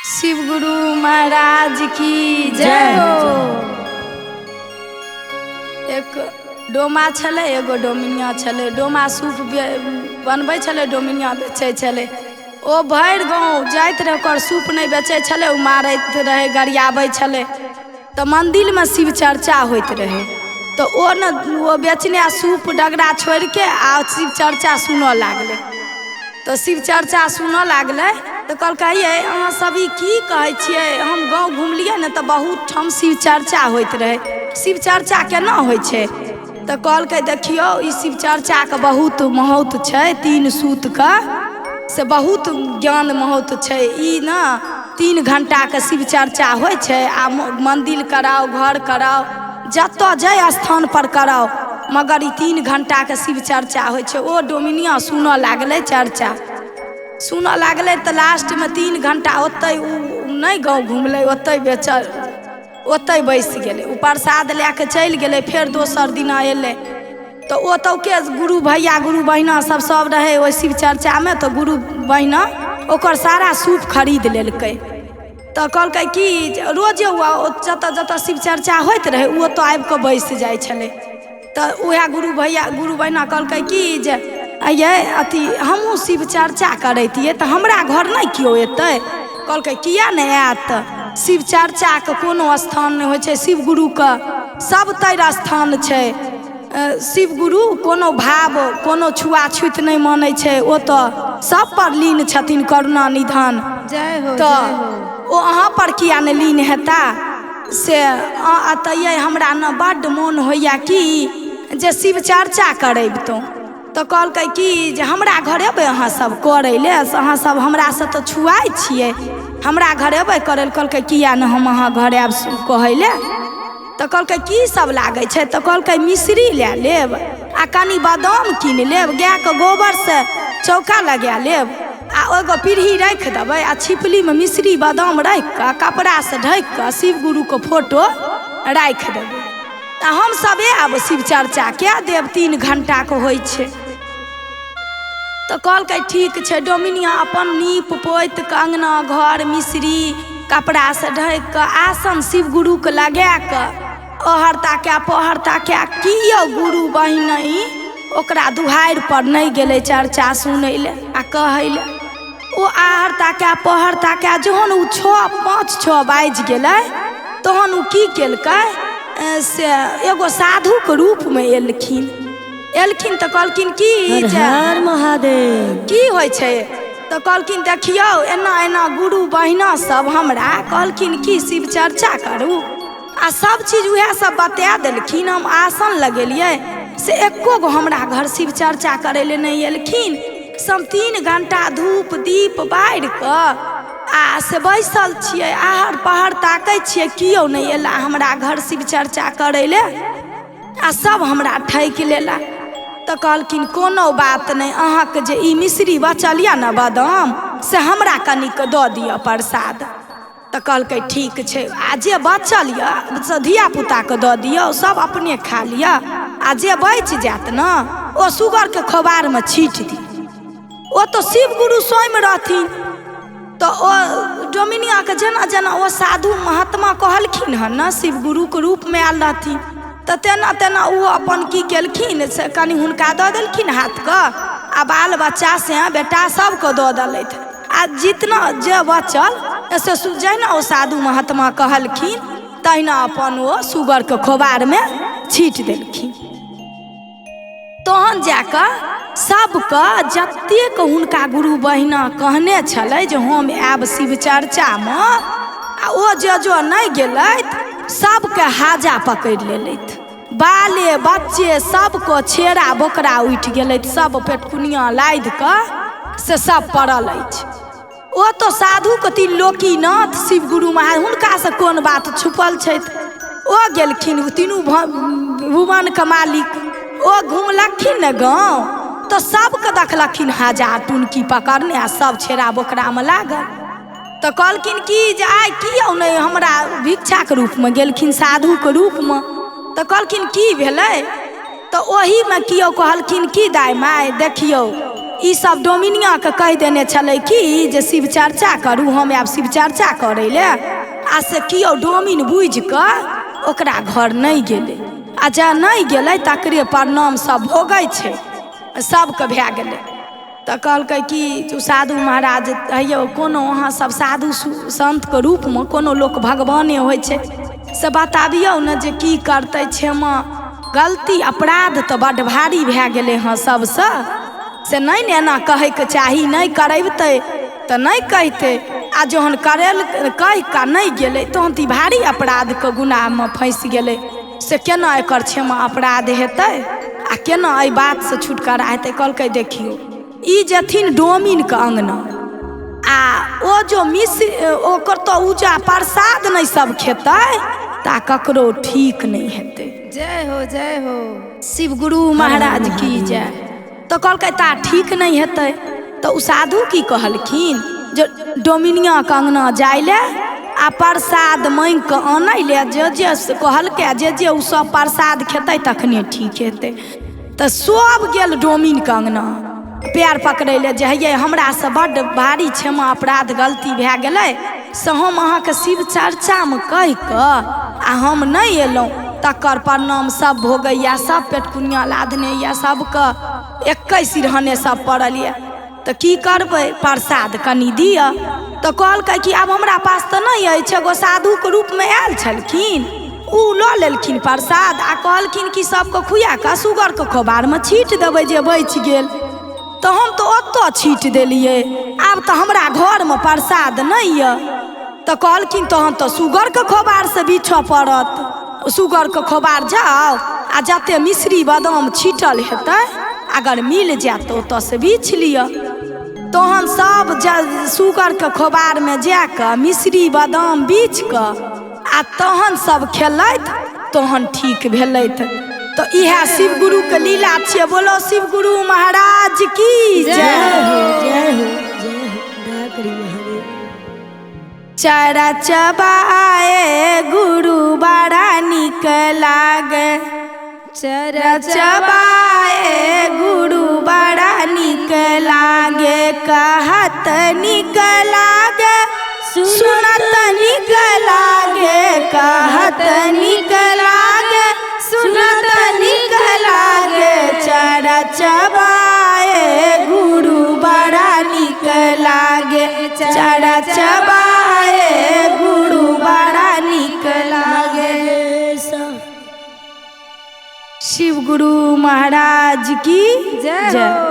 शिव गुरु महाराज की जय हो। एक डोमा छले, एगो डोमिनिया छले। डोमा सूप बनबै छले, डोमिनिया बेचे छले। ओ भर गाँव जाइत रहे, ओकर सूप नहीं बेचे छले, ओ मारैत रहे, गरियाबै छले। तो मंदिर में शिव चर्चा होइत रहे। तो ओ न वो बेचने सूप डगरा छोड़ के आ शिव चर्चा सुनऽ लागले। तो शिव चर्चा सुनऽ लागले तो कहलकै अहाँ सभी की कहै छियै? हम गाँव घुमलियै न तो बहुत ठाम शिव चर्चा होइत रहे। शिव चर्चा केना होइ छै? तो कहलकै देखियो ई शिव चर्चा के बहुत महत्व छै। 3 सूत का से बहुत ज्ञान महत्व छै। ई न 3 घंटा के शिव चर्चा होइ छै। आ मंदिर कराओ, घर कराओ, जतऽ जय स्थान पर कराओ, मगर ई 3 घंटा के शिव चर्चा होइ छै। ओ डोमिनिया सुनऽ लागले, चर्चा सुनऽ लागले। तो लास्ट में 3 घंटा ओतै नहीं गाँव घुमले, ओतै बेचल, ओतै बैस गेले। उ प्रसाद लेके चल गेले। फिर दोसर दिन अयले तो ओतौ के गुरु भैया गुरु बहिना सब रहे ओइ शिव चर्चा में। तो गुरु बहिना ओकर सारा सूप खरीद लेलकै। तो कहलकै कि रोजे जतऽ जतऽ शिव चर्चा होइत रहे ओ तो आबि कऽ बैस जाइ छलै। तो वह गुरु भैया गुरु बहिना कहलकै कि जे ये अथी हमहूँ शिव चर्चा करैतियै तो हमरा घर नहीं क्यों एतै? कहलकै किया नहीं आयत? शिव चर्चा के कोनो स्थान नहीं होइ छै। शिव गुरु के सब तर स्थान छै। शिव गुरु कोनो भाव कोनो छुआछूत नहीं मानै छै। ओ तो सब पर लीन छथिन, करुणा निधान। जय हो। तो ओ अहाँ पर किया नहीं लीन हेता? से अतये हमरा न बड्ड मोन होइया कि जे शिव चर्चा करैबतौं। तो कहलकै कि जे हमरा घर एबै अहाँ सब करै ले? अहाँ सब हमरा से तो छुआइ छियै, हमरा घर एबै करै ले? कहलकै किया नहीं हम अहाँ घर आब कहै ले? तो कहलकै की सब लागै छै? तो कहलकै मिश्री ले लेब आ कनी बादाम कीन लेब, गाय के गोबर से चौका लगा लेब आ एगो पीढ़ी रख देबै आ छिपली में मिश्री बादाम रख के कपड़ा से ढक के शिव गुरु के फोटो रख देबै। आ हम सब आब शिव चर्चा क्या देव 3 घंटा के होइ छै। तो कहलकै ठीक छै। डोमिनिया अपन नीप पोत के अंगना घर मिश्री कपड़ा से ढक के आसन शिव गुरु के लगा के ओहरता के पहरता के कियो गुरु बहिनी ओकरा दुहार पर नहीं गेले चर्चा सुनै ले आ कहै ले। ओ आहरता के पहरता के जहन उ 5-6 बाजि गेलै तहन उ की केलकै से एगो साधु के रूप में एलखिन तो कहलखिन कि हर महादेव की होइ छै? तो कहलखिन देखियो एना एना गुरु बहिना सब हमरा कहलखिन कि शिव चर्चा करू आ सब चीज वह सब बता देलखिन। हम आसन लगेलिए से एको गो हमरा घर शिव चर्चा करे ले नहीं एलखिन। सब 3 घंटा धूप दीप बारि के आ से बैसल छियै, आहर पहर ताकै छियै, कियो नहीं एला हमरा घर शिव चर्चा करे ले आ सब हमरा ठकि लेला। तो कहलखिन कोनो बात नहीं, अहाँ के जे ई मिश्री बचल या न बादाम से हमरा कनिक दऽ दिअ प्रसाद। तो कहलकै ठीक छै। आ जे बचल या से धिया पुता के दऽ दिअ, सब अपने खा लिअ आ जे बच जात न ओ सुगर के खोबार में छीट दी। ओ तो शिव गुरु स्वयं रहथिन। तो ओ डोमिनिया के जेना जेना ओ साधु महात्मा कहलखिन हन न शिव गुरु के रूप में आयल रहथिन तो तेना तेना वो अपन की केलखिन से कनि हुनका दऽ देलखिन हाथ के आ बाल बच्चा से बेटा सबके दऽ देलथि। आ जितना जे बचल से जहिना ओ साधु महात्मा कहलखिन तहिना अपन वो सुगर के खोबार में छीट देलखिन। तहन जाकर सबके जतेक हुनका गुरु बहिना कहने छलै जे हम आयब शिव चर्चा में आ ओ जो नहीं गेलथि सबके हाजा पकड़ि लेलथि। बाले बच्चे सबको छेड़ा बोकरा उठि गेलथि, सब पेटकुनिया लादि के से सब पड़ल अछि। ओ तो साधु के त्रिलोकीनाथ शिव गुरु महाराज हुनका से कोन बात छुपल छै? ओ गेलखिन तीनू भुवन के मालिक, ओ घुमलखिन न गाँव तो सबके देखलखिन हाजा टुनकी पकड़ने आ सब छेड़ा बोकरा में लागल। तो कहलखिन कि जे आइ कियो नहीं हमरा भिक्षा के रूप में गेलखिन साधु के रूप में। तो कहलखिन की भेलै? तो ओही में कियो कहलखिन कि दाई माय देखियो ई सब डोमिनिया के कह देने छले कि जे शिव चर्चा करू, हम आब शिव चर्चा करे ले। आ से कियो डोमिन बुझ के ओकरा घर नहीं गेले, आ जा नहीं गेले तकरे प्रणाम सब भोगै छै, सबके भए गेलै। तो कहलकै कि तू साधु महाराज हेयौ, कोनो अहाँ सब साधु संत के रूप में कोनो लोक भगवाने होइ छै, से बताबियौ न जे की करतै। क्षमा गलती अपराध तो बड़ भारी भए गेलै हँ सबसे, से नहीं ने एना कहैके चाही, नहीं करेबतै तो नहीं कहते। आ जहन करेल कह का नहीं गेलै तहन तो भारी अपराध के गुनाह में फंस गेलै, से केना एकर क्षमा अपराध हेतै आ केना एहि बात से छुटकारा हेतै। कहलकै देखियो ई जथिन डोमिन के अंगना, आ ओ जो मिश्र ओकर तो उजा प्रसाद नहीं सब खेतै ता ककरो ठीक नहीं हेतै। जय हो जय हो शिव गुरु महाराज की जय। तो कहलकै ता ठीक नहीं हेतै। तो उ साधु की कहलखिन जे डोमिनिया के अंगना जाय ले आ प्रसाद मांग के आनै ले, जे कहलकै जे उ सब प्रसाद खेतै तखने ठीक हेतै। तो सब गेल डोमिन के अंगना पैर पकड़ै ले जे हे हमरा से बड़ भारी क्षमा अपराध गलती भए गेलै, से हम अहाँके शिव चर्चा में कह के आ हम नहीं एलौं, तकर प्रणाम सब भोगैया, सब पेटकुनिया लादने या सबके 21 सिरहने सब पड़ल ये। तो की करबै, प्रसाद कनी दिअ। तो कहलकै कि आब हमरा पास तो नहीं अछि। एगो साधु के रूप में आयल छलखिन, उ लऽ लेलखिन प्रसाद आ कहलखिन कि सबके खुआ के सुगर के खोबार में छीट देबै जे बचि गेल। तो हम तो ओतो छीट देलिए, आब तो हमरा घर में प्रसाद नहीं है। तो कहलखिन तहन तो सुगर के खोबार से बीछऽ पड़त, सुगर के खोबार जाओ आ जते मिश्री बादाम छीटल हेतै अगर मिल जाए तो ओतऽ से बीछ लिअ। तहन सब सुगर के खोबार में जाके मिश्री बादाम बीछ के आ तहन सब खेलैत, तहन ठीक भेलैथ। तो इहे शिव गुरु के लीला छियै। बोलो शिव गुरु महाराज की जय हो जय हो जय हो। दया करी महादेव। चरा चबाए गुरु बड़ा निक लागे, चरा चबाए गुरु बड़ा निक लागे, कहत निक लागे सुनत निक लागे, कहत निक लागे सुनत निक लागे, चरा चबाए गुरु बड़ा निक लागे, चरा चबाए गुरु बड़ा निक लागे। शिव गुरु महाराज की जय।